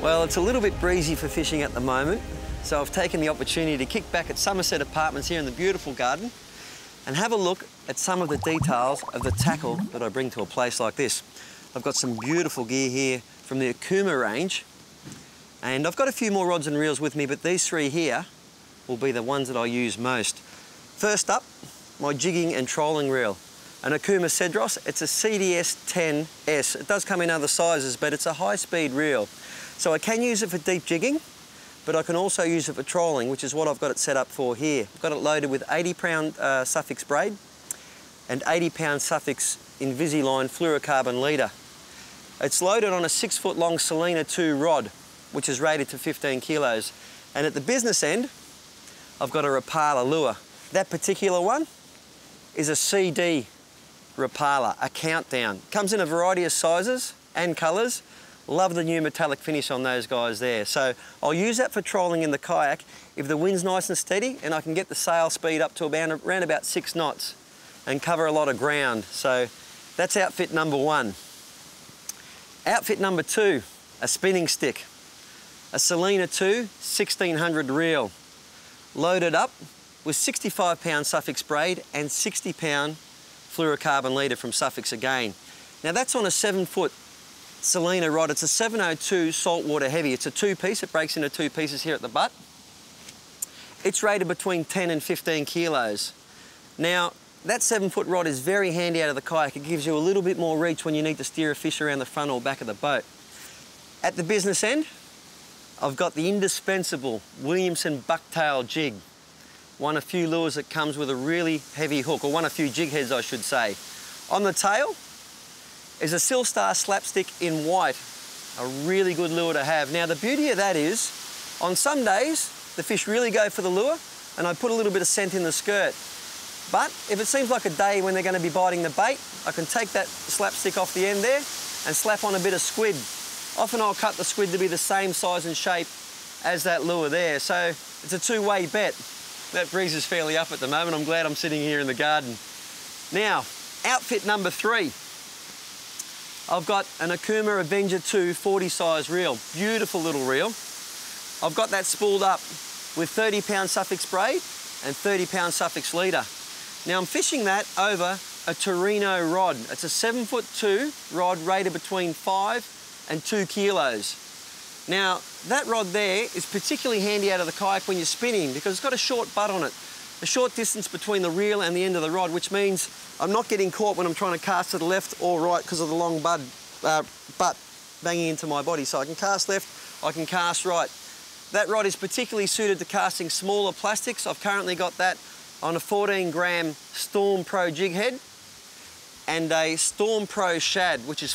Well, it's a little bit breezy for fishing at the moment, so I've taken the opportunity to kick back at Somerset Apartments here in the beautiful garden and have a look at some of the details of the tackle that I bring to a place like this. I've got some beautiful gear here from the Akuma range, and I've got a few more rods and reels with me, but these three here will be the ones that I use most. First up, my jigging and trolling reel. An Akuma Cedros, it's a CDS 10S. It does come in other sizes, but it's a high-speed reel. So I can use it for deep jigging, but I can also use it for trolling, which is what I've got it set up for here. I've got it loaded with 80-pound Suffix braid and 80-pound Suffix Invisalign fluorocarbon leader. It's loaded on a 6-foot-long Selena 2 rod, which is rated to 15 kilos. And at the business end, I've got a Rapala lure. That particular one is a CD Rapala, a countdown. Comes in a variety of sizes and colours. Love the new metallic finish on those guys there. So I'll use that for trolling in the kayak if the wind's nice and steady and I can get the sail speed up to around about 6 knots and cover a lot of ground. So that's outfit number one. Outfit number two, a spinning stick. A Selena 2 1600 reel, loaded up with 65-pound Suffix braid and 60-pound fluorocarbon leader from Suffix again. Now that's on a 7-foot Selena rod. It's a 702 saltwater heavy. It's a 2-piece. It breaks into 2 pieces here at the butt. It's rated between 10 and 15 kilos. Now, that 7-foot rod is very handy out of the kayak. It gives you a little bit more reach when you need to steer a fish around the front or back of the boat. At the business end, I've got the indispensable Williamson bucktail jig. One of few lures that comes with a really heavy hook, or one of few jig heads, I should say. On the tail is a Silstar slapstick in white. A really good lure to have. Now, the beauty of that is, on some days, the fish really go for the lure, and I put a little bit of scent in the skirt. But if it seems like a day when they're going to be biting the bait, I can take that slapstick off the end there and slap on a bit of squid. Often I'll cut the squid to be the same size and shape as that lure there, so it's a two-way bet. That breeze is fairly up at the moment. I'm glad I'm sitting here in the garden. Now, outfit number three. I've got an Akuma Avenger 2 40 size reel. Beautiful little reel. I've got that spooled up with 30-pound Suffix braid and 30-pound Suffix leader. Now I'm fishing that over a Torino rod. It's a 7'2" rod rated between 5 and 2 kilos. Now that rod there is particularly handy out of the kayak when you're spinning because it's got a short butt on it. A short distance between the reel and the end of the rod, which means I'm not getting caught when I'm trying to cast to the left or right because of the long butt banging into my body. So I can cast left, I can cast right. That rod is particularly suited to casting smaller plastics. I've currently got that on a 14-gram Storm Pro jig head and a Storm Pro shad, which is